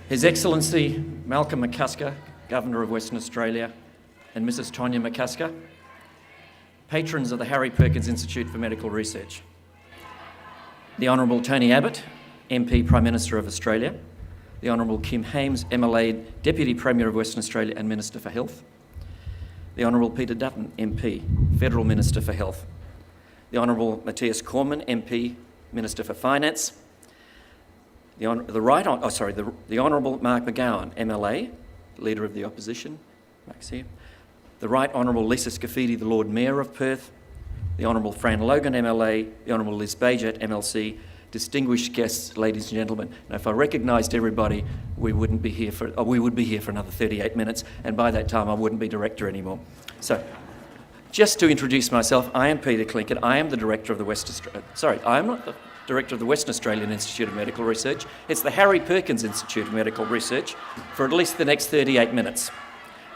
His Excellency Malcolm McCusker, Governor of Western Australia, and Mrs. Tonya McCusker, patrons of the Harry Perkins Institute for Medical Research, the Honourable Tony Abbott, MP Prime Minister of Australia, the Honourable Kim Hames, MLA, Deputy Premier of Western Australia and Minister for Health, the Honourable Peter Dutton, MP, Federal Minister for Health, the Honourable Matthias Cormann, MP, Minister for Finance, the Honourable Mark McGowan, MLA, Leader of the Opposition, Mack's here, the Right Honourable Lisa Scafidi, the Lord Mayor of Perth, the Honourable Fran Logan, MLA, the Honourable Liz Bajat, MLC, distinguished guests, ladies and gentlemen. Now, if I recognised everybody, we would be here for another 38 minutes, and by that time I wouldn't be director anymore. So, just to introduce myself, I am Peter Clinkett. I am the director of the I am not the director of the Western Australian Institute of Medical Research. It's the Harry Perkins Institute of Medical Research for at least the next 38 minutes.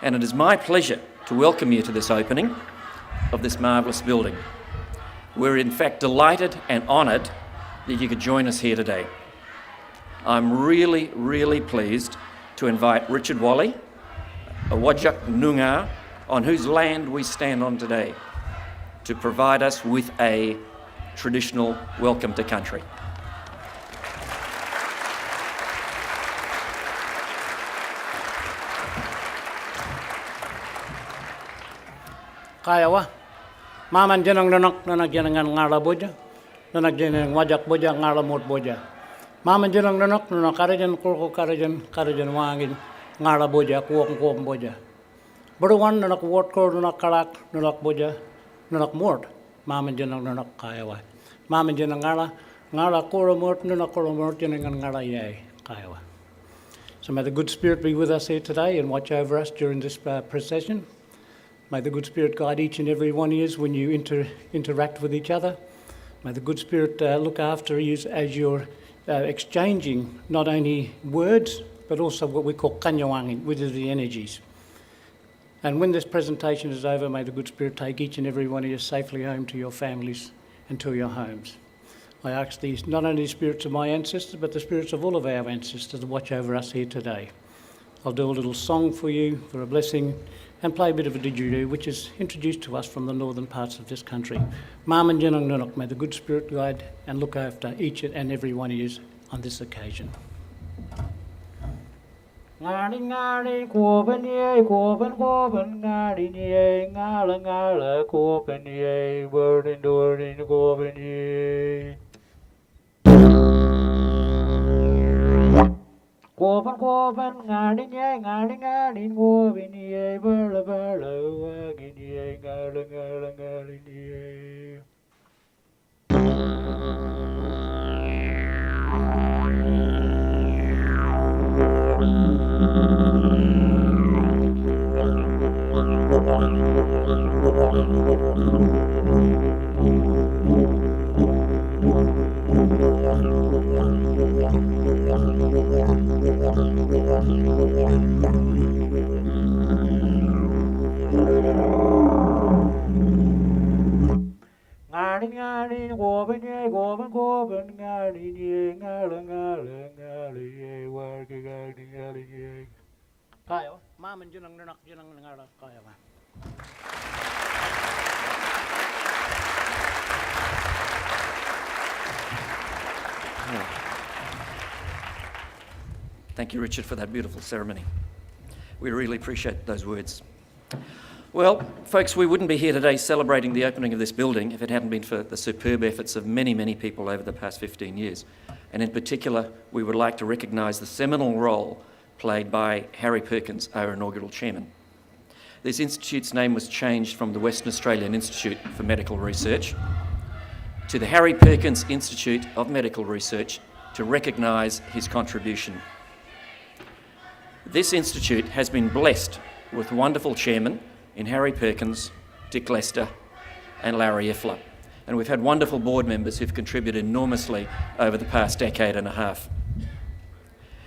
And it is my pleasure to welcome you to this opening of this marvellous building. We're in fact delighted and honoured that you could join us here today. I'm really, really pleased to invite Richard Wally, a Whadjuk Noongar, on whose land we stand on today, to provide us with a traditional welcome to country. Kaya maman jenang nanak jenengan ngala boja, nanak jeneng wajak boja ngala mot boja. Maman jenang nanak karajan kurko karajan wangin ngala boja kuok boja. Beruan nanak wot kor nanak kalak nanak boja nanak mort. Maman jenang nanak kaya Maman jenang ngala kora mort nanak kora mort jenengan ngala yay kaya So may the good spirit be with us here today and watch over us during this procession. May the good spirit guide each and every one of you when you interact with each other. May the good spirit look after you as you're exchanging not only words, but also what we call kanyawangin, which is the energies. And when this presentation is over, may the good spirit take each and every one of you safely home to your families and to your homes. I ask these, not only the spirits of my ancestors, but the spirits of all of our ancestors to watch over us here today. I'll do a little song for you for a blessing and play a bit of a didgeridoo, which is introduced to us from the northern parts of this country. Maman Jenang Nunuk, may the good spirit guide and look after each and every one of you on this occasion. Ngari ngari kopen ye kopen ngari ye ngala kopen ye burden kopen ye Kopen ngari kopen ye bala wagin ye ngala ye Ngari kopen ye kopen ngari ye ngala ye wagin ye Kaya, maman jenang ngala kaya Thank you, Richard, for that beautiful ceremony. We really appreciate those words. Well, folks, we wouldn't be here today celebrating the opening of this building if it hadn't been for the superb efforts of many, many people over the past 15 years. And in particular, we would like to recognise the seminal role played by Harry Perkins, our inaugural chairman. This institute's name was changed from the Western Australian Institute for Medical Research to the Harry Perkins Institute of Medical Research to recognise his contribution. This institute has been blessed with wonderful chairmen in Harry Perkins, Dick Lester and Larry Ifler. And we've had wonderful board members who've contributed enormously over the past decade and a half.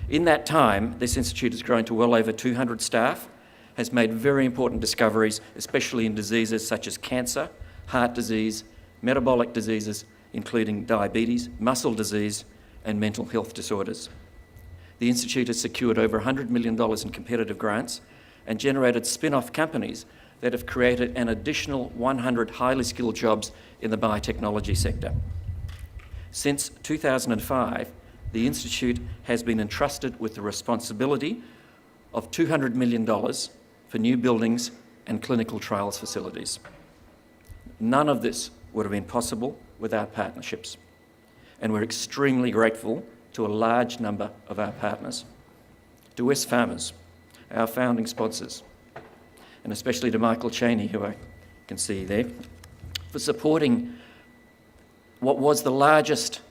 In that time, this institute has grown to well over 200 staff, has made very important discoveries, especially in diseases such as cancer, heart disease, metabolic diseases, including diabetes, muscle disease, and mental health disorders. The Institute has secured over $100 million in competitive grants and generated spin-off companies that have created an additional 100 highly skilled jobs in the biotechnology sector. Since 2005, the Institute has been entrusted with the responsibility of $200 million for new buildings and clinical trials facilities. None of this would have been possible without partnerships, and we're extremely grateful to a large number of our partners. To West Farmers, our founding sponsors, and especially to Michael Cheney, who I can see there, for supporting what was the largest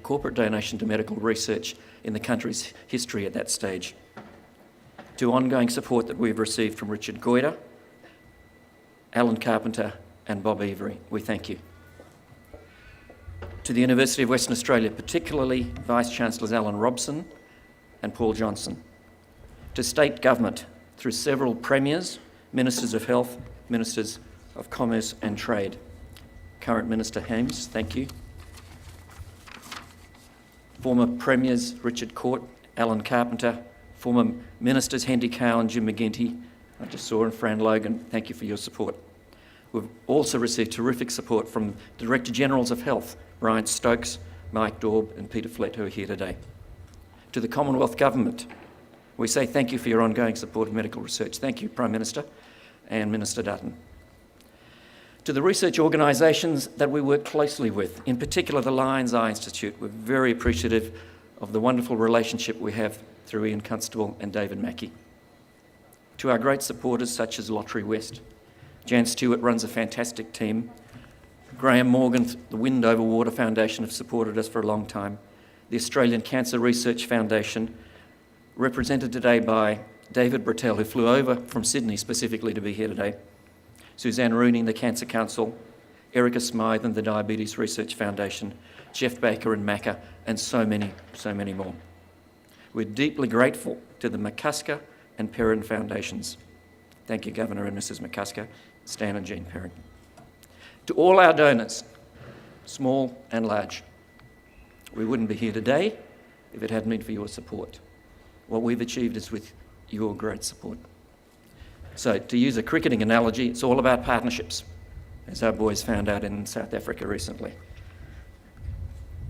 corporate donation to medical research in the country's history at that stage. To ongoing support that we've received from Richard Goyder, Alan Carpenter and Bob Every, we thank you. To the University of Western Australia, particularly Vice-Chancellors Alan Robson and Paul Johnson. To state government, through several premiers, ministers of health, ministers of commerce and trade. Current Minister Hames, thank you. Former premiers Richard Court, Alan Carpenter, former ministers Hendy Cow and Jim McGinty, I just saw, and Fran Logan, thank you for your support. We've also received terrific support from Director Generals of Health, Brian Stokes, Mike Daub and Peter Flett, who are here today. To the Commonwealth Government, we say thank you for your ongoing support of medical research. Thank you, Prime Minister and Minister Dutton. To the research organisations that we work closely with, in particular the Lions Eye Institute, we're very appreciative of the wonderful relationship we have through Ian Constable and David Mackey. To our great supporters such as Lottery West, Jan Stewart runs a fantastic team. Graham Morgan, the Wind Over Water Foundation, have supported us for a long time. The Australian Cancer Research Foundation, represented today by David Brattel, who flew over from Sydney specifically to be here today. Suzanne Rooney, the Cancer Council, Erica Smythe and the Diabetes Research Foundation, Jeff Baker and Mackey, and so many more. We're deeply grateful to the McCusker and Perrin Foundations. Thank you, Governor and Mrs. McCusker, Stan and Jean Perrin. To all our donors, small and large, we wouldn't be here today if it hadn't been for your support. What we've achieved is with your great support. So, to use a cricketing analogy, it's all about partnerships, as our boys found out in South Africa recently.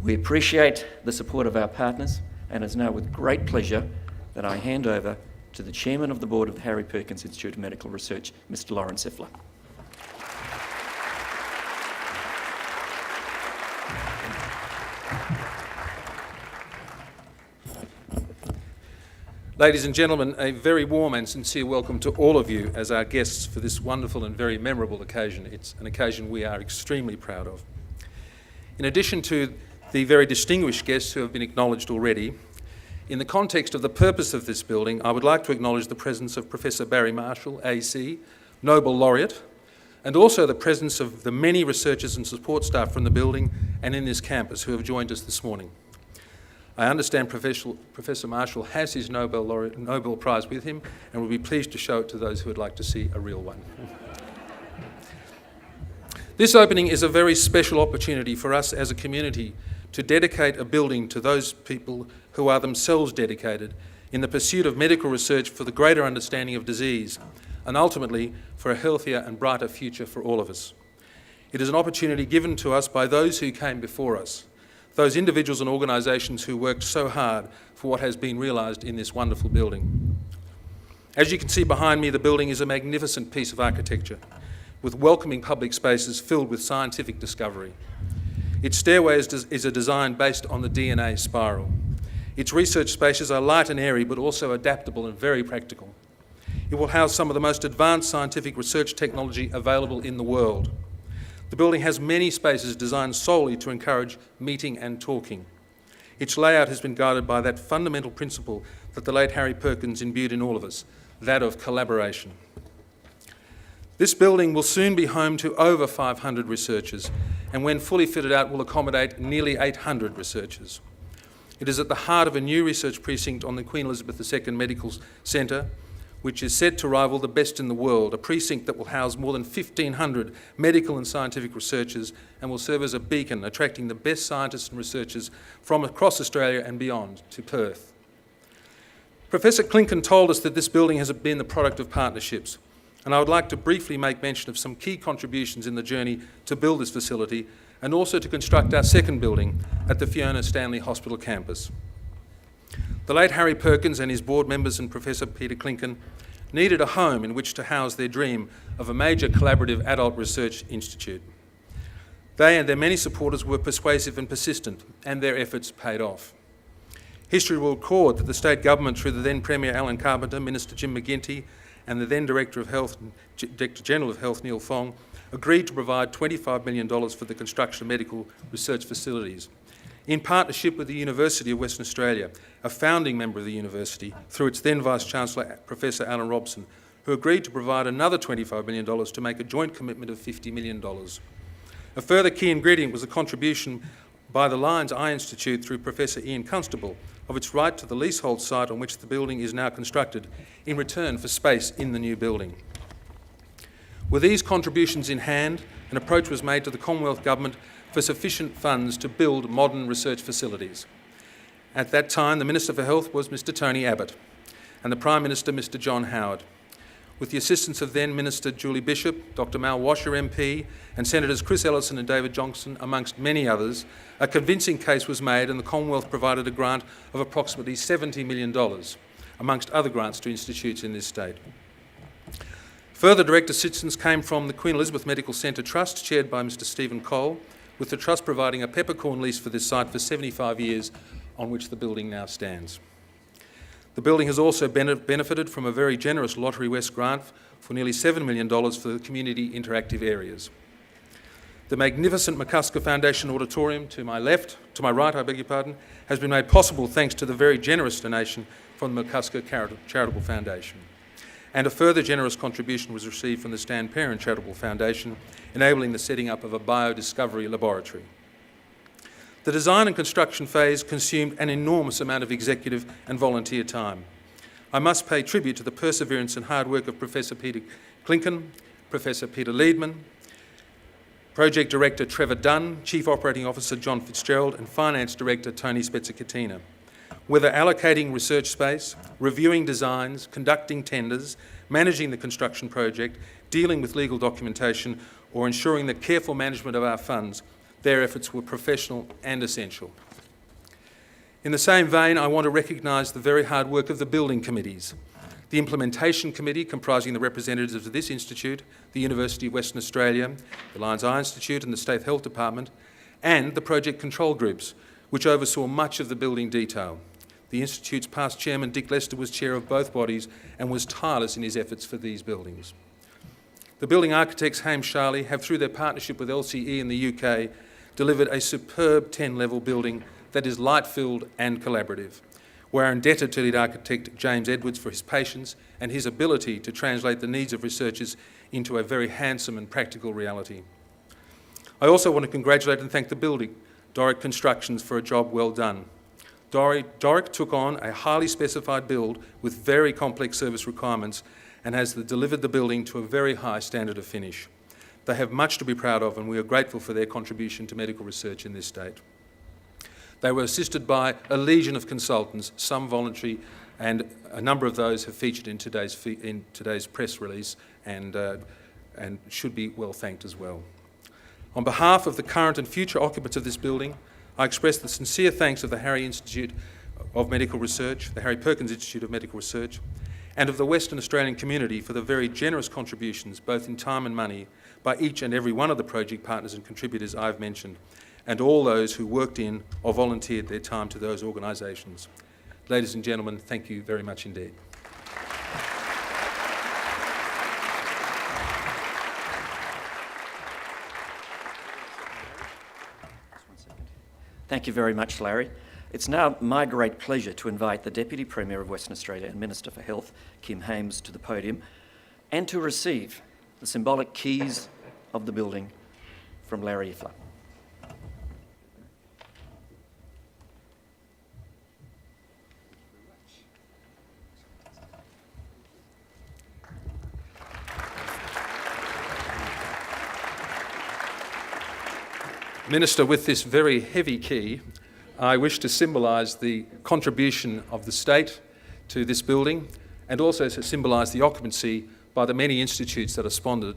We appreciate the support of our partners, and it's now with great pleasure that I hand over to the Chairman of the Board of the Harry Perkins Institute of Medical Research, Mr. Lawrence Effler. Ladies and gentlemen, a very warm and sincere welcome to all of you as our guests for this wonderful and very memorable occasion. It's an occasion we are extremely proud of. In addition to the very distinguished guests who have been acknowledged already, in the context of the purpose of this building, I would like to acknowledge the presence of Professor Barry Marshall, AC, Nobel Laureate, and also the presence of the many researchers and support staff from the building and in this campus who have joined us this morning. I understand Professor Marshall has his Nobel Prize with him and will be pleased to show it to those who would like to see a real one. This opening is a very special opportunity for us as a community to dedicate a building to those people who are themselves dedicated in the pursuit of medical research for the greater understanding of disease and ultimately for a healthier and brighter future for all of us. It is an opportunity given to us by those who came before us, those individuals and organisations who worked so hard for what has been realised in this wonderful building. As you can see behind me, the building is a magnificent piece of architecture with welcoming public spaces filled with scientific discovery. Its stairway is a design based on the DNA spiral. Its research spaces are light and airy but also adaptable and very practical. It will house some of the most advanced scientific research technology available in the world. The building has many spaces designed solely to encourage meeting and talking. Its layout has been guided by that fundamental principle that the late Harry Perkins imbued in all of us, that of collaboration. This building will soon be home to over 500 researchers, and when fully fitted out will accommodate nearly 800 researchers. It is at the heart of a new research precinct on the Queen Elizabeth II Medical Centre, which is set to rival the best in the world, a precinct that will house more than 1,500 medical and scientific researchers and will serve as a beacon, attracting the best scientists and researchers from across Australia and beyond to Perth. Professor Clinken told us that this building has been the product of partnerships, and I would like to briefly make mention of some key contributions in the journey to build this facility and also to construct our second building at the Fiona Stanley Hospital campus. The late Harry Perkins and his board members and Professor Peter Clinken needed a home in which to house their dream of a major collaborative adult research institute. They and their many supporters were persuasive and persistent, and their efforts paid off. History will record that the state government, through the then Premier Alan Carpenter, Minister Jim McGuinty, and the then Director General of Health, Neil Fong, agreed to provide $25 million for the construction of medical research facilities, in partnership with the University of Western Australia, a founding member of the university, through its then Vice-Chancellor, Professor Alan Robson, who agreed to provide another $25 million to make a joint commitment of $50 million. A further key ingredient was a contribution by the Lions Eye Institute through Professor Ian Constable of its right to the leasehold site on which the building is now constructed in return for space in the new building. With these contributions in hand, an approach was made to the Commonwealth Government for sufficient funds to build modern research facilities. At that time, the Minister for Health was Mr Tony Abbott and the Prime Minister Mr John Howard. With the assistance of then Minister Julie Bishop, Dr Mal Washer MP and Senators Chris Ellison and David Johnson, amongst many others, a convincing case was made and the Commonwealth provided a grant of approximately $70 million, amongst other grants to institutes in this state. Further direct assistance came from the Queen Elizabeth Medical Centre Trust, chaired by Mr Stephen Cole, with the Trust providing a peppercorn lease for this site for 75 years, on which the building now stands. The building has also benefited from a very generous Lottery West grant for nearly $7 million for the community interactive areas. The magnificent McCusker Foundation Auditorium to my right, has been made possible thanks to the very generous donation from the McCusker Charitable Foundation. And a further generous contribution was received from the Stan Parent Charitable Foundation, enabling the setting up of a biodiscovery laboratory. The design and construction phase consumed an enormous amount of executive and volunteer time. I must pay tribute to the perseverance and hard work of Professor Peter Clinken, Professor Peter Leedman, Project Director Trevor Dutton, Chief Operating Officer John Fitzgerald, and Finance Director Tony Spezza-Cattina. Whether allocating research space, reviewing designs, conducting tenders, managing the construction project, dealing with legal documentation, or ensuring the careful management of our funds, their efforts were professional and essential. In the same vein, I want to recognise the very hard work of the building committees. The Implementation Committee, comprising the representatives of this institute, the University of Western Australia, the Lions Eye Institute and the State Health Department, and the project control groups, which oversaw much of the building detail. The Institute's past chairman, Dick Lester, was chair of both bodies and was tireless in his efforts for these buildings. The building architects, Hames Charlie, have, through their partnership with LCE in the UK, delivered a superb 10-level building that is light-filled and collaborative. We're indebted to lead architect James Edwards for his patience and his ability to translate the needs of researchers into a very handsome and practical reality. I also want to congratulate and thank the building, Doric Constructions, for a job well done. Doric took on a highly specified build with very complex service requirements and has delivered the building to a very high standard of finish. They have much to be proud of, and we are grateful for their contribution to medical research in this state. They were assisted by a legion of consultants, some voluntary, and a number of those have featured in today's press release and should be well thanked as well. On behalf of the current and future occupants of this building, I express the sincere thanks of the Harry Institute of Medical Research, the Harry Perkins Institute of Medical Research, and of the Western Australian community for the very generous contributions, both in time and money, by each and every one of the project partners and contributors I've mentioned, and all those who worked in or volunteered their time to those organisations. Ladies and gentlemen, thank you very much indeed. Thank you very much, Larry. It's now my great pleasure to invite the Deputy Premier of Western Australia and Minister for Health, Kim Hames, to the podium and to receive the symbolic keys of the building from Larry Flar. Minister, with this very heavy key, I wish to symbolise the contribution of the state to this building, and also to symbolise the occupancy by the many institutes that are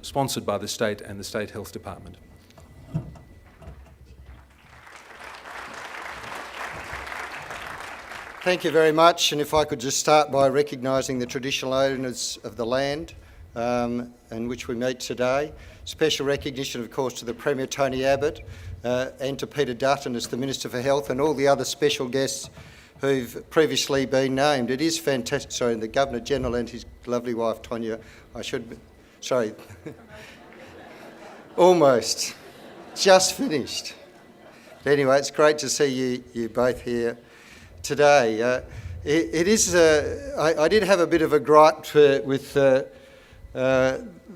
sponsored by the state and the State Health Department. Thank you very much, and if I could just start by recognising the traditional owners of the land in which we meet today. Special recognition, of course, to the Premier Tony Abbott and to Peter Dutton as the Minister for Health, and all the other special guests who've previously been named. It is fantastic. Sorry, the Governor-General and his lovely wife, Tonya. Sorry. Almost. Just finished. But anyway, it's great to see you both here today. I did have a bit of a gripe with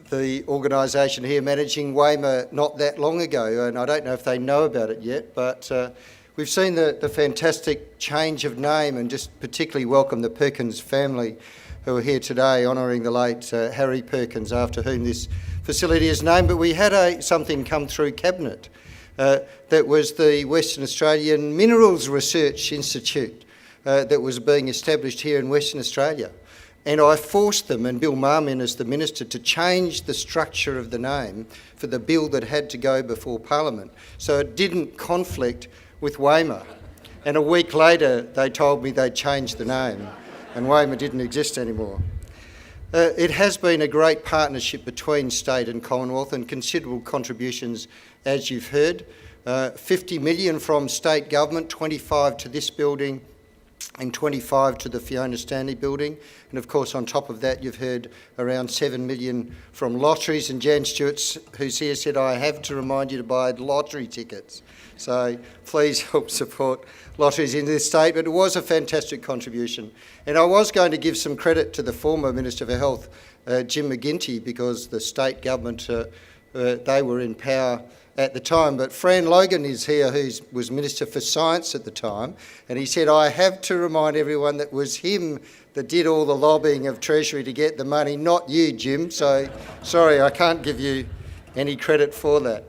the organisation here managing Weymouth not that long ago, and I don't know if they know about it yet, but we've seen the fantastic change of name, and just particularly welcome the Perkins family who are here today honouring the late Harry Perkins, after whom this facility is named. But we had something come through Cabinet that was the Western Australian Minerals Research Institute that was being established here in Western Australia. And I forced them, and Bill Marmin as the Minister, to change the structure of the name for the bill that had to go before Parliament, so it didn't conflict with Weymouth. And a week later they told me they'd changed the name and Weymouth didn't exist anymore. It has been a great partnership between State and Commonwealth, and considerable contributions, as you've heard. 50 million from State Government, 25 to this building and 25 to the Fiona Stanley building. And of course, on top of that, you've heard around 7 million from lotteries, and Jan Stewart, who's here, said, I have to remind you to buy lottery tickets. So please help support lotteries in this state. But it was a fantastic contribution. And I was going to give some credit to the former Minister for Health, Jim McGuinty, because the state government, they were in power at the time. But Fran Logan is here, who was Minister for Science at the time, and he said, I have to remind everyone that was him that did all the lobbying of Treasury to get the money, not you, Jim. So sorry, I can't give you any credit for that.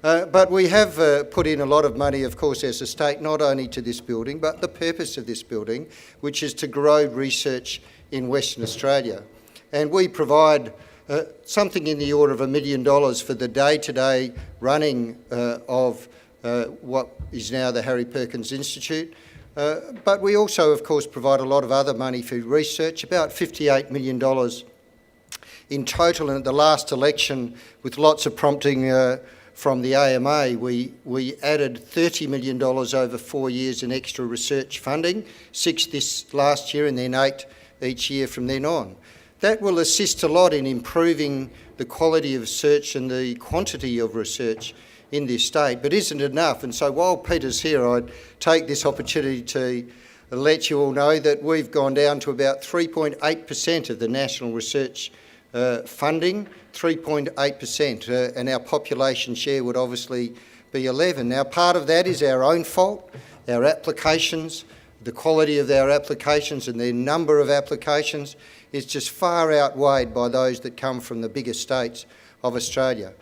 But we have put in a lot of money, of course, as a state, not only to this building, but the purpose of this building, which is to grow research in Western Australia. And we provide something in the order of $1 million for the day-to-day running of what is now the Harry Perkins Institute. But we also, of course, provide a lot of other money for research, about $58 million in total. And at the last election, with lots of prompting from the AMA, we added $30 million over 4 years in extra research funding, 6 this last year and then 8 each year from then on. That will assist a lot in improving the quality of research and the quantity of research in this state, but isn't enough. And so while Peter's here, I'd take this opportunity to let you all know that we've gone down to about 3.8% of the national research funding, 3.8%, and our population share would obviously be 11%. Now, part of that is our own fault, our applications, the quality of our applications and the number of applications is just far outweighed by those that come from the bigger states of Australia.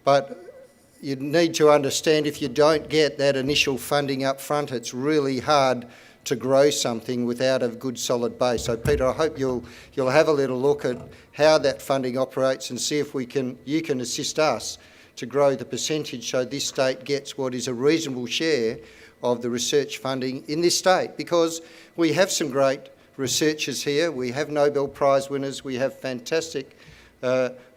But you need to understand, if you don't get that initial funding up front, it's really hard to grow something without a good solid base. So Peter, I hope you'll have a little look at how that funding operates and see if you can assist us to grow the percentage so this state gets what is a reasonable share of the research funding in this state, because we have some great researchers here. We have Nobel Prize winners. We have fantastic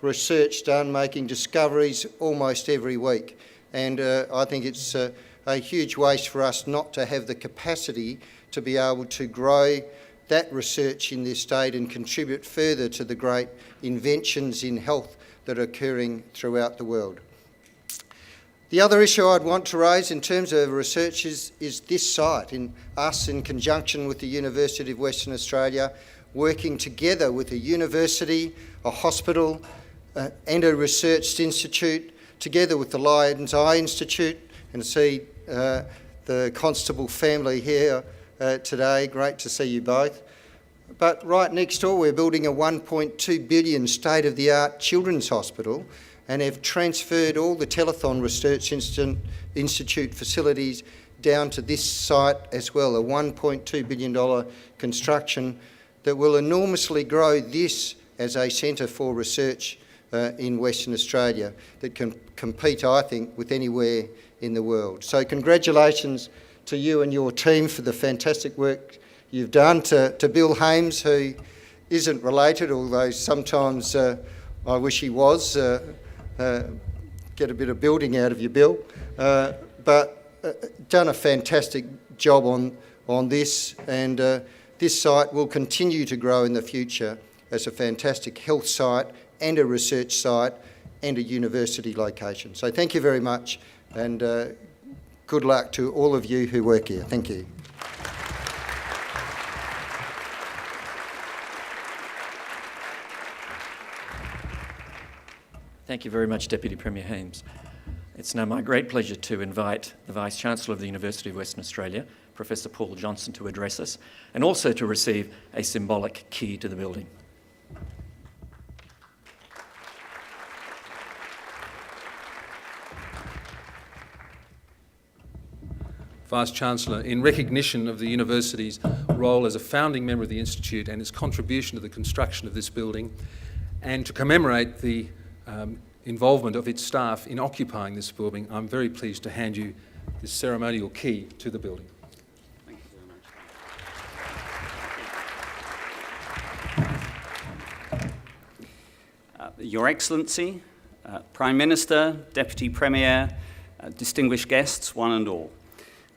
research done, making discoveries almost every week. And I think it's a huge waste for us not to have the capacity to be able to grow that research in this state and contribute further to the great inventions in health that are occurring throughout the world. The other issue I'd want to raise in terms of research is this site, in conjunction with the University of Western Australia, working together with a university, a hospital and a research institute, together with the Lion's Eye Institute, and see the Constable family here today. Great to see you both. But right next door, we're building a $1.2 billion state-of-the-art children's hospital, and have transferred all the Telethon Research Institute facilities down to this site as well, a $1.2 billion construction that will enormously grow this as a centre for research in Western Australia that can compete, I think, with anywhere in the world. So congratulations to you and your team for the fantastic work you've done, to Bill Hames, who isn't related, although sometimes I wish he was. Get a bit of building out of you, Bill. But done a fantastic job on this, and this site will continue to grow in the future as a fantastic health site and a research site and a university location. So thank you very much, and good luck to all of you who work here. Thank you. Thank you very much, Deputy Premier Hames. It's now my great pleasure to invite the Vice-Chancellor of the University of Western Australia, Professor Paul Johnson, to address us, and also to receive a symbolic key to the building. Vice-Chancellor, in recognition of the University's role as a founding member of the Institute and its contribution to the construction of this building, and to commemorate the involvement of its staff in occupying this building, I'm very pleased to hand you this ceremonial key to the building. Thank you very much. Your Excellency, Prime Minister, Deputy Premier, distinguished guests, one and all.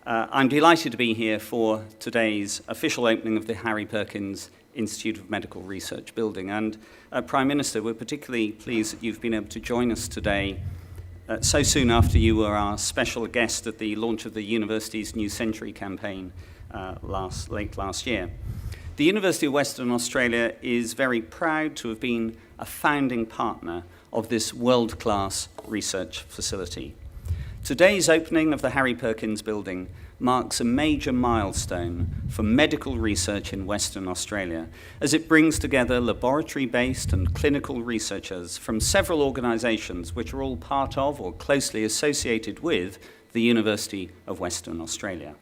I'm delighted to be here for today's official opening of the Harry Perkins Institute of Medical Research building. And Prime Minister, we're particularly pleased that you've been able to join us today so soon after you were our special guest at the launch of the university's New Century campaign late last year. The University of Western Australia is very proud to have been a founding partner of this world-class research facility. Today's opening of the Harry Perkins building marks a major milestone for medical research in Western Australia, as it brings together laboratory-based and clinical researchers from several organisations which are all part of or closely associated with the University of Western Australia.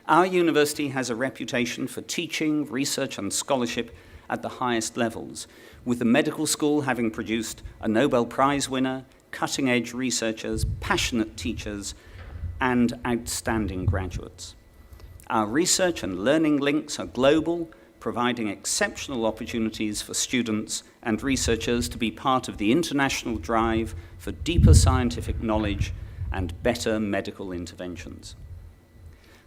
Our university has a reputation for teaching, research and scholarship at the highest levels, with the medical school having produced a Nobel Prize winner, cutting-edge researchers, passionate teachers, and outstanding graduates. Our research and learning links are global, providing exceptional opportunities for students and researchers to be part of the international drive for deeper scientific knowledge and better medical interventions.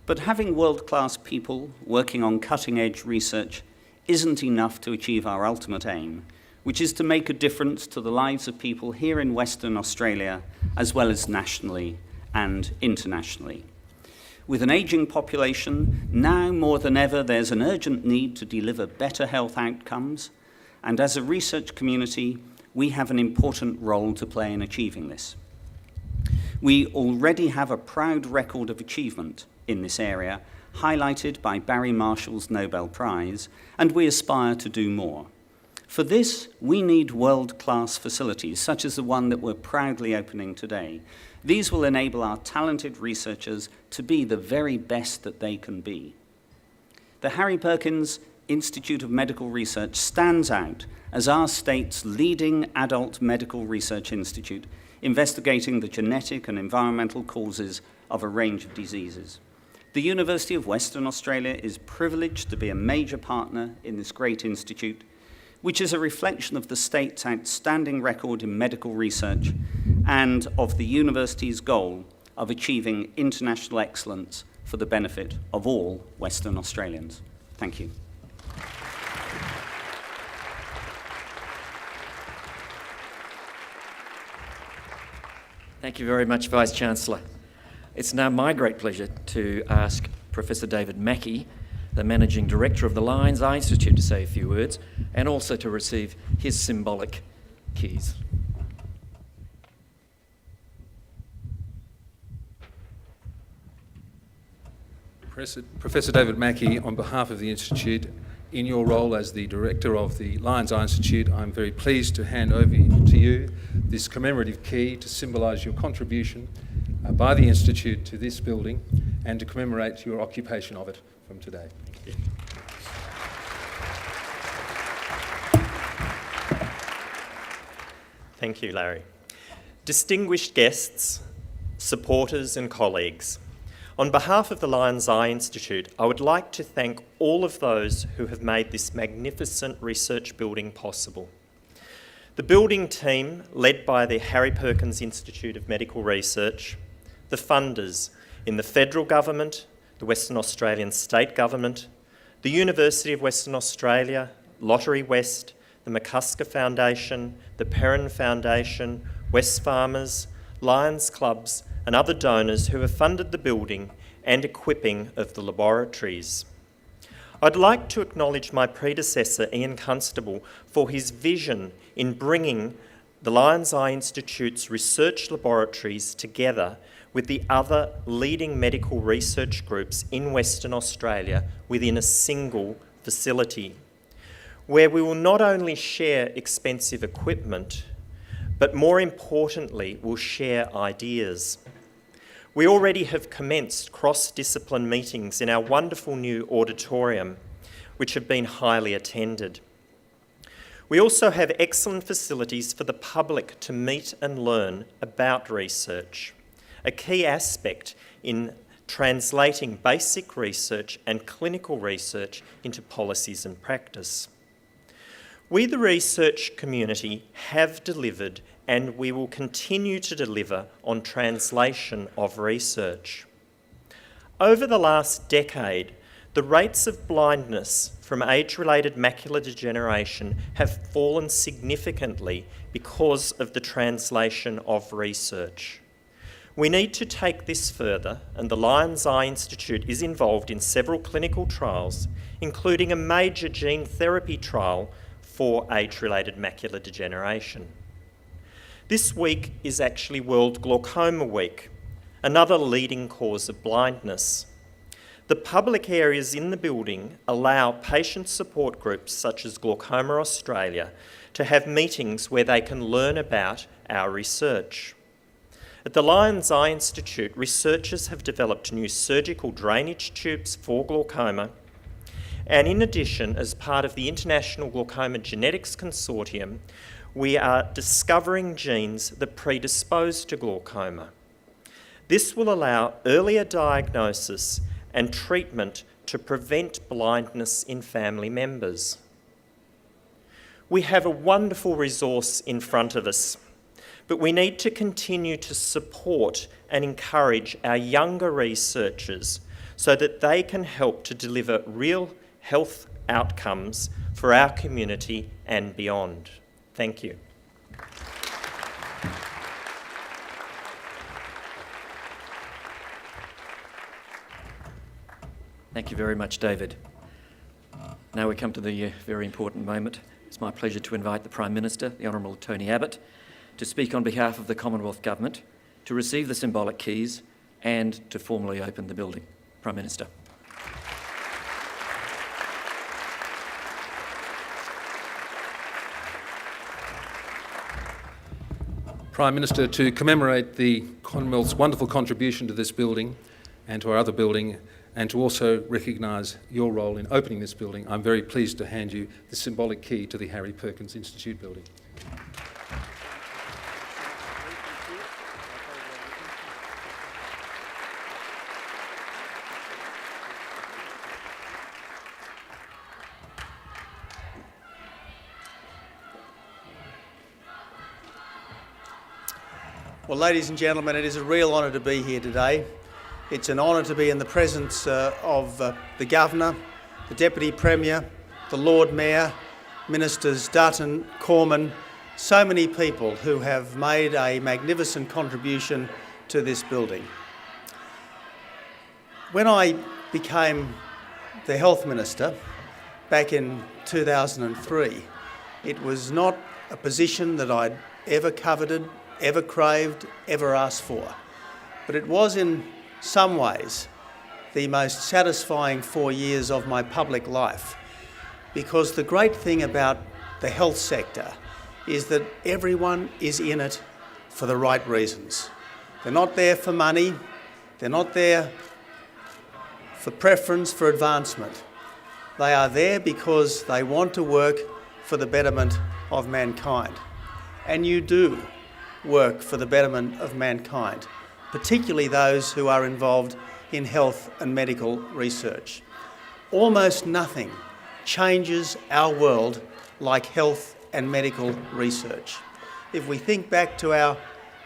But having world-class people working on cutting-edge research isn't enough to achieve our ultimate aim, which is to make a difference to the lives of people here in Western Australia, as well as nationally and internationally. With an ageing population, now more than ever, there's an urgent need to deliver better health outcomes, and as a research community, we have an important role to play in achieving this. We already have a proud record of achievement in this area, highlighted by Barry Marshall's Nobel Prize, and we aspire to do more. For this, we need world-class facilities, such as the one that we're proudly opening today. These will enable our talented researchers to be the very best that they can be. The Harry Perkins Institute of Medical Research stands out as our state's leading adult medical research institute, investigating the genetic and environmental causes of a range of diseases. The University of Western Australia is privileged to be a major partner in this great institute, which is a reflection of the state's outstanding record in medical research and of the university's goal of achieving international excellence for the benefit of all Western Australians. Thank you. Thank you very much, Vice-Chancellor. It's now my great pleasure to ask Professor David Mackey, the Managing Director of the Lions Eye Institute, to say a few words, and also to receive his symbolic keys. Professor David Mackey, on behalf of the Institute, in your role as the Director of the Lions Eye Institute, I'm very pleased to hand over to you this commemorative key to symbolise your contribution by the Institute to this building and to commemorate your occupation of it from today. Thank you, Larry. Distinguished guests, supporters and colleagues, on behalf of the Lions Eye Institute, I would like to thank all of those who have made this magnificent research building possible. The building team, led by the Harry Perkins Institute of Medical Research, the funders in the federal government, the Western Australian state government, the University of Western Australia, Lottery West, the McCusker Foundation, the Perrin Foundation, Wesfarmers, Lions Clubs and other donors who have funded the building and equipping of the laboratories. I'd like to acknowledge my predecessor, Ian Constable, for his vision in bringing the Lions Eye Institute's research laboratories together with the other leading medical research groups in Western Australia within a single facility, where we will not only share expensive equipment, but more importantly, will share ideas. We already have commenced cross-discipline meetings in our wonderful new auditorium, which have been highly attended. We also have excellent facilities for the public to meet and learn about research, a key aspect in translating basic research and clinical research into policies and practice. We, the research community, have delivered and we will continue to deliver on translation of research. Over the last decade, the rates of blindness from age-related macular degeneration have fallen significantly because of the translation of research. We need to take this further, and the Lions Eye Institute is involved in several clinical trials, including a major gene therapy trial for age-related macular degeneration. This week is actually World Glaucoma Week, another leading cause of blindness. The public areas in the building allow patient support groups such as Glaucoma Australia to have meetings where they can learn about our research. At the Lions Eye Institute, researchers have developed new surgical drainage tubes for glaucoma, and in addition, as part of the International Glaucoma Genetics Consortium, we are discovering genes that predispose to glaucoma. This will allow earlier diagnosis and treatment to prevent blindness in family members. We have a wonderful resource in front of us, but we need to continue to support and encourage our younger researchers so that they can help to deliver real health outcomes for our community and beyond. Thank you. Thank you very much, David. Now we come to the very important moment. It's my pleasure to invite the Prime Minister, the Honourable Tony Abbott, to speak on behalf of the Commonwealth Government, to receive the symbolic keys and to formally open the building. Prime Minister. Prime Minister, to commemorate the Commonwealth's wonderful contribution to this building and to our other building, and to also recognise your role in opening this building, I'm very pleased to hand you the symbolic key to the Harry Perkins Institute building. Well, ladies and gentlemen, it is a real honour to be here today. It's an honour to be in the presence of the Governor, the Deputy Premier, the Lord Mayor, Ministers Dutton, Cormann, so many people who have made a magnificent contribution to this building. When I became the Health Minister back in 2003, it was not a position that I'd ever coveted, ever craved, ever asked for. But it was in some ways the most satisfying 4 years of my public life, because the great thing about the health sector is that everyone is in it for the right reasons. They're not there for money, they're not there for preference, for advancement. They are there because they want to work for the betterment of mankind. and you do work for the betterment of mankind, particularly those who are involved in health and medical research. Almost nothing changes our world like health and medical research. If we think back to our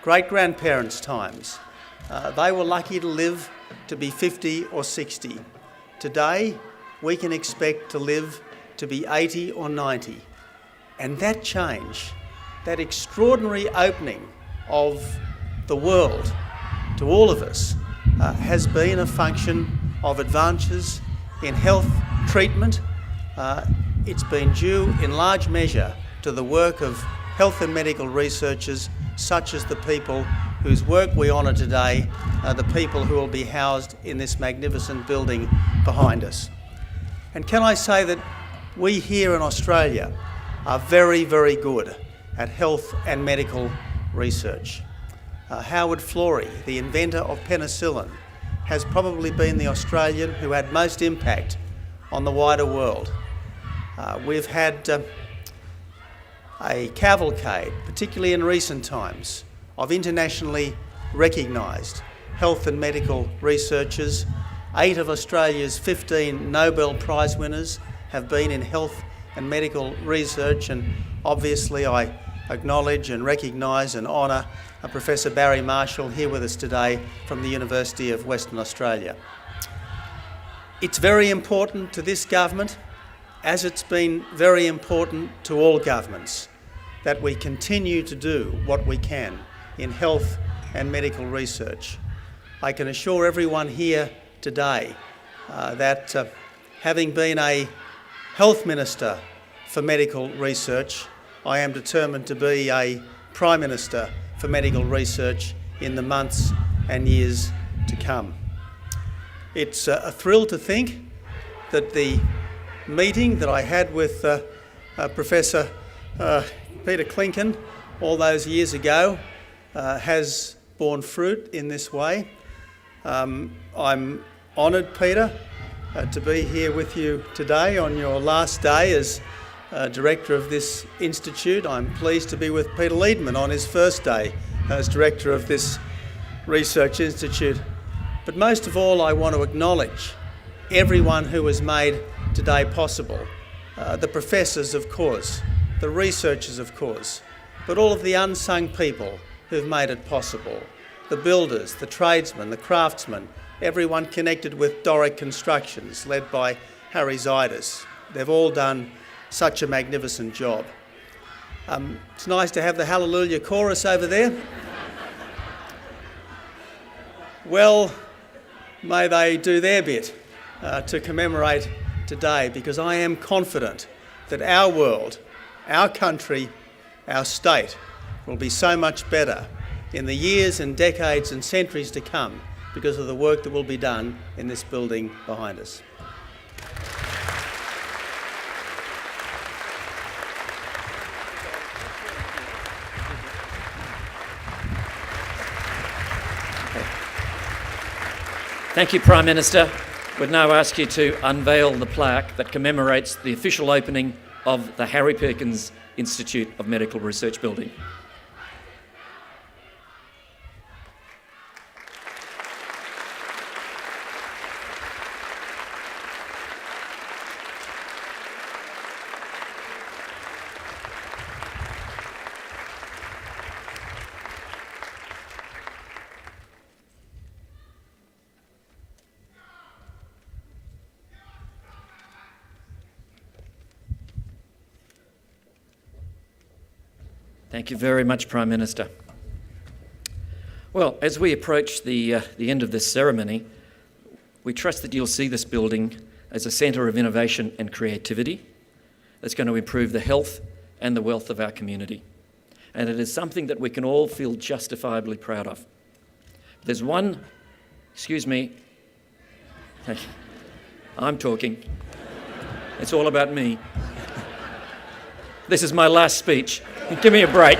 great-grandparents' times, they were lucky to live to be 50 or 60. Today, we can expect to live to be 80 or 90. And that change, that extraordinary opening of the world to all of us, has been a function of advances in health treatment. It's been due in large measure to the work of health and medical researchers such as the people whose work we honour today, the people who will be housed in this magnificent building behind us. And can I say that we here in Australia are very, very good at health and medical research. Howard Florey, the inventor of penicillin, has probably been the Australian who had most impact on the wider world. We've had a cavalcade, particularly in recent times, of internationally recognised health and medical researchers. 8 of Australia's 15 Nobel Prize winners have been in health and medical research, and obviously I acknowledge and recognise and honour Professor Barry Marshall here with us today from the University of Western Australia. It's very important to this government, as it's been very important to all governments, that we continue to do what we can in health and medical research. I can assure everyone here today that having been a health minister for medical research, I am determined to be a Prime Minister for medical research in the months and years to come. It's a thrill to think that the meeting that I had with Professor Peter Klinken all those years ago has borne fruit in this way. I'm honoured, Peter, to be here with you today on your last day as Director of this institute. I'm pleased to be with Peter Leedman on his first day as Director of this research institute. But most of all, I want to acknowledge everyone who has made today possible. The professors, of course, the researchers, of course, but all of the unsung people who've made it possible. The builders, the tradesmen, the craftsmen, everyone connected with Doric Constructions, led by Harry Zaitis. They've all done such a magnificent job. It's nice to have the Hallelujah chorus over there. Well, may they do their bit to commemorate today, because I am confident that our world, our country, our state will be so much better in the years and decades and centuries to come because of the work that will be done in this building behind us. Thank you, Prime Minister. We'd now ask you to unveil the plaque that commemorates the official opening of the Harry Perkins Institute of Medical Research building. Thank you very much, Prime Minister. Well, as we approach the end of this ceremony, we trust that you'll see this building as a centre of innovation and creativity that's going to improve the health and the wealth of our community. And it is something that we can all feel justifiably proud of. There's one, excuse me, I'm talking. It's all about me. This is my last speech. Give me a break.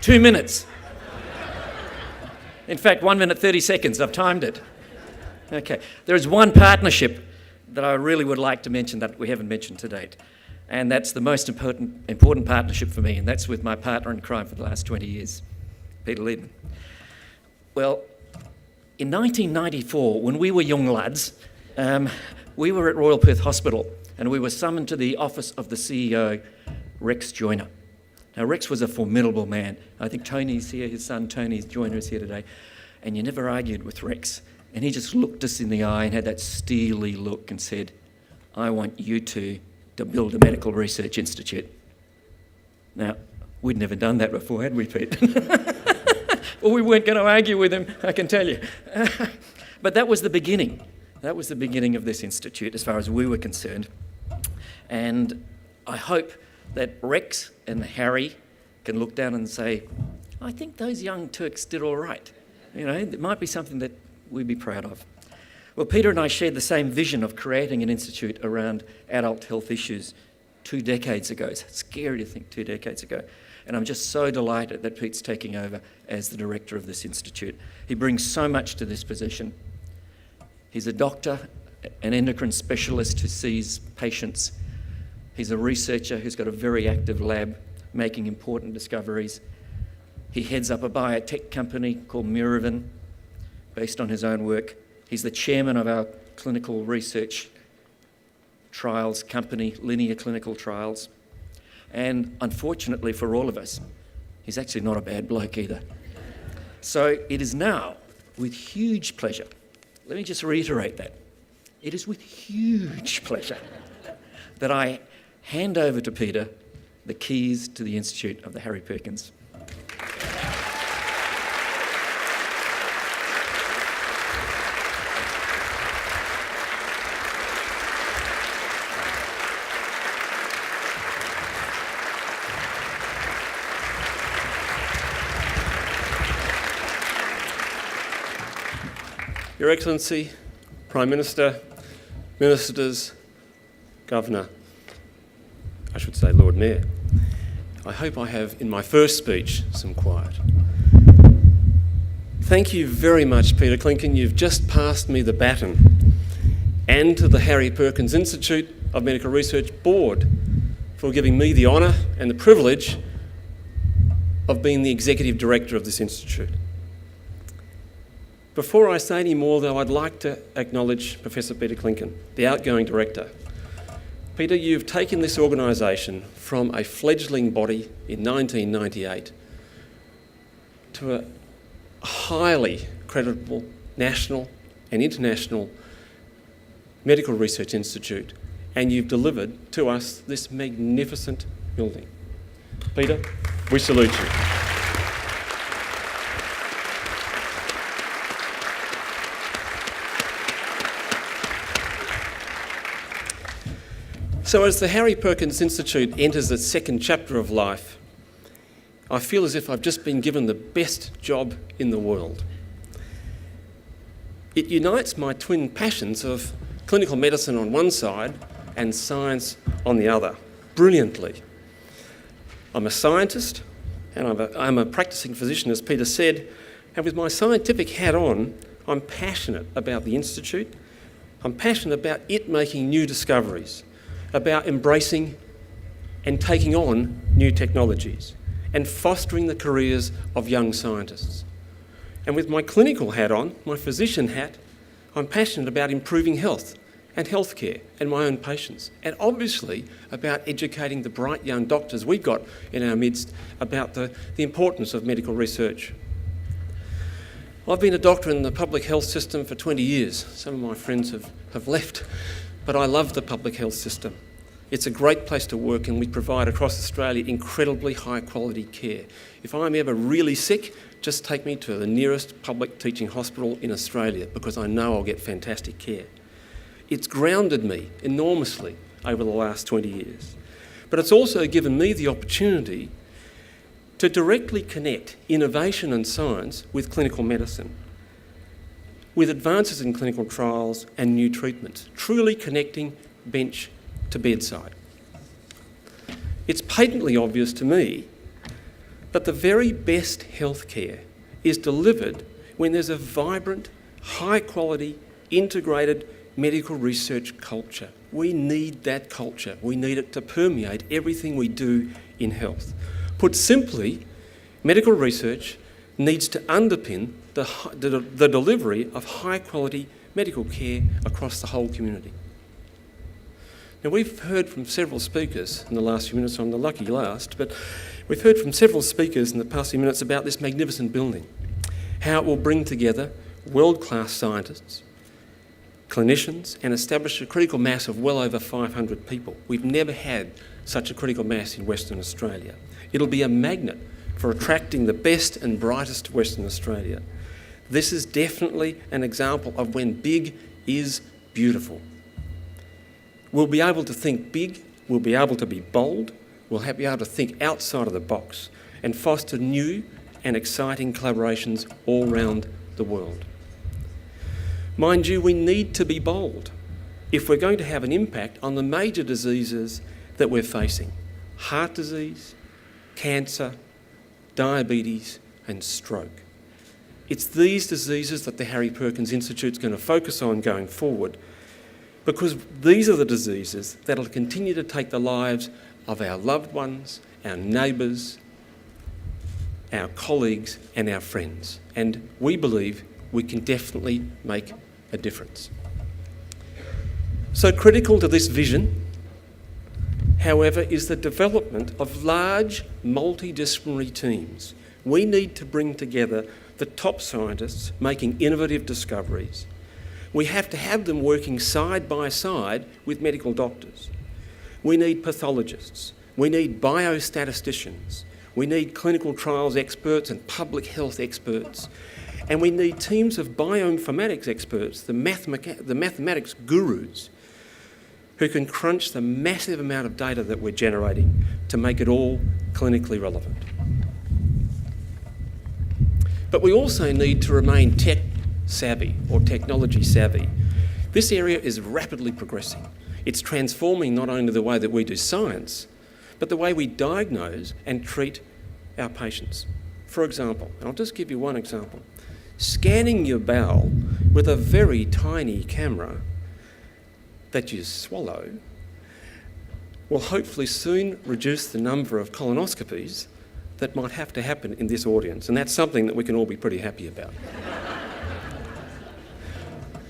Two minutes. In fact, 1 minute 30 seconds, I've timed it. Okay, there is one partnership that I really would like to mention that we haven't mentioned to date, and that's the most important partnership for me, and that's with my partner in crime for the last 20 years, Peter Liebman. Well, in 1994, when we were young lads, we were at Royal Perth Hospital, and we were summoned to the office of the CEO, Rex Joyner. Now, Rex was a formidable man. I think Tony's here, his son Tony Joyner is here today, and you never argued with Rex. And he just looked us in the eye and had that steely look and said, I want you two to build a medical research institute. Now, we'd never done that before, had we, Pete? Well, we weren't going to argue with him, I can tell you. But that was the beginning. That was the beginning of this institute as far as we were concerned. And I hope that Rex and Harry can look down and say, I think those young Turks did all right. You know, it might be something that we'd be proud of. Well, Peter and I shared the same vision of creating an institute around adult health issues 2 decades ago. It's scary to think 2 decades ago. And I'm just so delighted that Pete's taking over as the director of this institute. He brings so much to this position. He's a doctor, an endocrine specialist who sees patients. He's a researcher who's got a very active lab making important discoveries. He heads up a biotech company called Muravan, based on his own work. He's the chairman of our clinical research trials company, Linear Clinical Trials. And unfortunately for all of us, he's actually not a bad bloke either. So it is now with huge pleasure, let me just reiterate that, it is with huge pleasure that I hand over to Peter the keys to the Institute of the Harry Perkins. Your Excellency, Prime Minister, Ministers, Governor, I should say Lord Mayor, I hope I have in my first speech some quiet. Thank you very much, Peter Clinken. You've just passed me the baton, and to the Harry Perkins Institute of Medical Research Board for giving me the honour and the privilege of being the Executive Director of this institute. Before I say any more, though, I'd like to acknowledge Professor Peter Clinken, the outgoing director. Peter, you've taken this organisation from a fledgling body in 1998 to a highly credible national and international medical research institute, and you've delivered to us this magnificent building. Peter, we salute you. So as the Harry Perkins Institute enters its second chapter of life, I feel as if I've just been given the best job in the world. It unites my twin passions of clinical medicine on one side and science on the other, brilliantly. I'm a scientist and I'm a practicing physician, as Peter said, and with my scientific hat on, I'm passionate about the Institute. I'm passionate about it making new discoveries, about embracing and taking on new technologies and fostering the careers of young scientists. And with my clinical hat on, my physician hat, I'm passionate about improving health and healthcare and my own patients, and obviously about educating the bright young doctors we've got in our midst about the importance of medical research. I've been a doctor in the public health system for 20 years. Some of my friends have left, but I love the public health system. It's a great place to work, and we provide across Australia incredibly high quality care. If I'm ever really sick, just take me to the nearest public teaching hospital in Australia, because I know I'll get fantastic care. It's grounded me enormously over the last 20 years. But it's also given me the opportunity to directly connect innovation and science with clinical medicine, with advances in clinical trials and new treatments, truly connecting bench to bedside. It's patently obvious to me that the very best healthcare is delivered when there's a vibrant, high-quality, integrated medical research culture. We need that culture. We need it to permeate everything we do in health. Put simply, medical research needs to underpin the delivery of high-quality medical care across the whole community. Now, we've heard from several speakers in the last few minutes. I'm the lucky last, but we've heard from several speakers in the past few minutes about this magnificent building, how it will bring together world-class scientists, clinicians, and establish a critical mass of well over 500 people. We've never had such a critical mass in Western Australia. It'll be a magnet for attracting the best and brightest to Western Australia. This is definitely an example of when big is beautiful. We'll be able to think big, we'll be able to be bold, we'll be able to think outside of the box and foster new and exciting collaborations all around the world. Mind you, we need to be bold if we're going to have an impact on the major diseases that we're facing: heart disease, cancer, diabetes and stroke. It's these diseases that the Harry Perkins Institute is going to focus on going forward, because these are the diseases that will continue to take the lives of our loved ones, our neighbours, our colleagues and our friends. And we believe we can definitely make a difference. So critical to this vision, however, is the development of large multidisciplinary teams. We need to bring together the top scientists making innovative discoveries. We have to have them working side by side with medical doctors. We need pathologists. We need biostatisticians. We need clinical trials experts and public health experts. And we need teams of bioinformatics experts, the mathematics gurus, who can crunch the massive amount of data that we're generating to make it all clinically relevant. But we also need to remain tech savvy or technology savvy. This area is rapidly progressing. It's transforming not only the way that we do science, but the way we diagnose and treat our patients. For example, and I'll just give you one example, scanning your bowel with a very tiny camera that you swallow will hopefully soon reduce the number of colonoscopies that might have to happen in this audience, and that's something that we can all be pretty happy about.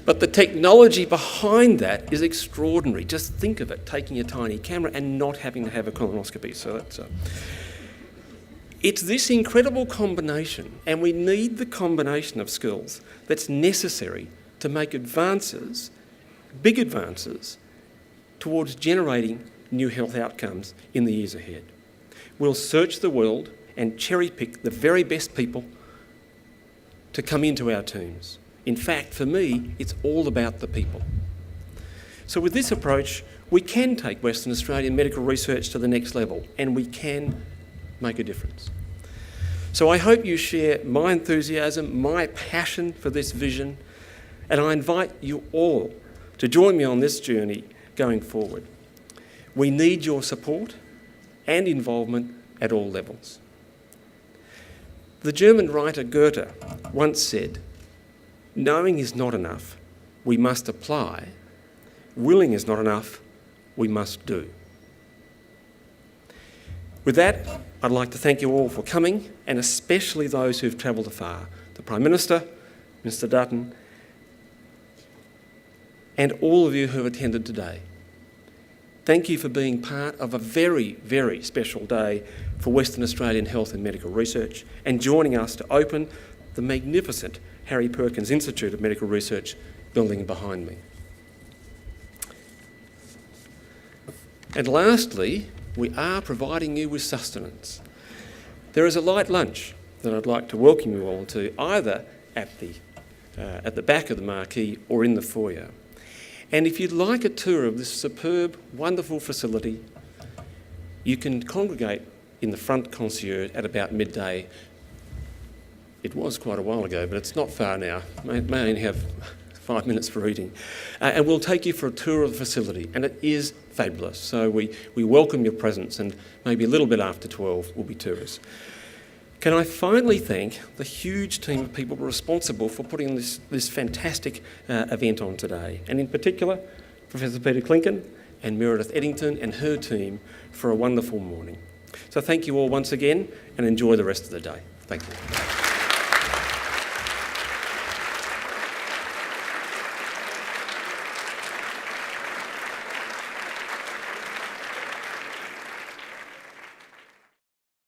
But the technology behind that is extraordinary. Just think of it, taking a tiny camera and not having to have a colonoscopy. So that's it's this incredible combination, and we need the combination of skills that's necessary to make advances, big advances, towards generating new health outcomes in the years ahead. We'll search the world and cherry pick the very best people to come into our teams. In fact, for me, it's all about the people. So with this approach, we can take Western Australian medical research to the next level, and we can make a difference. So I hope you share my enthusiasm, my passion for this vision, and I invite you all to join me on this journey going forward. We need your support and involvement at all levels. The German writer Goethe once said, "Knowing is not enough, we must apply. Willing is not enough, we must do." With that, I'd like to thank you all for coming, and especially those who've travelled afar. The Prime Minister, Mr Dutton, and all of you who have attended today. Thank you for being part of a very, very special day for Western Australian health and medical research, and joining us to open the magnificent Harry Perkins Institute of Medical Research building behind me. And lastly, we are providing you with sustenance. There is a light lunch that I'd like to welcome you all to, either at the back of the marquee or in the foyer. And if you'd like a tour of this superb, wonderful facility, you can congregate in the front concierge at about midday. It was quite a while ago, but it's not far now. May only have 5 minutes for eating. And we'll take you for a tour of the facility, and it is fabulous. So we welcome your presence, and maybe a little bit after 12 will be tourists. Can I finally thank the huge team of people responsible for putting this fantastic event on today, and in particular, Professor Peter Clinken and Meredith Eddington and her team for a wonderful morning. So thank you all once again, and enjoy the rest of the day. Thank you.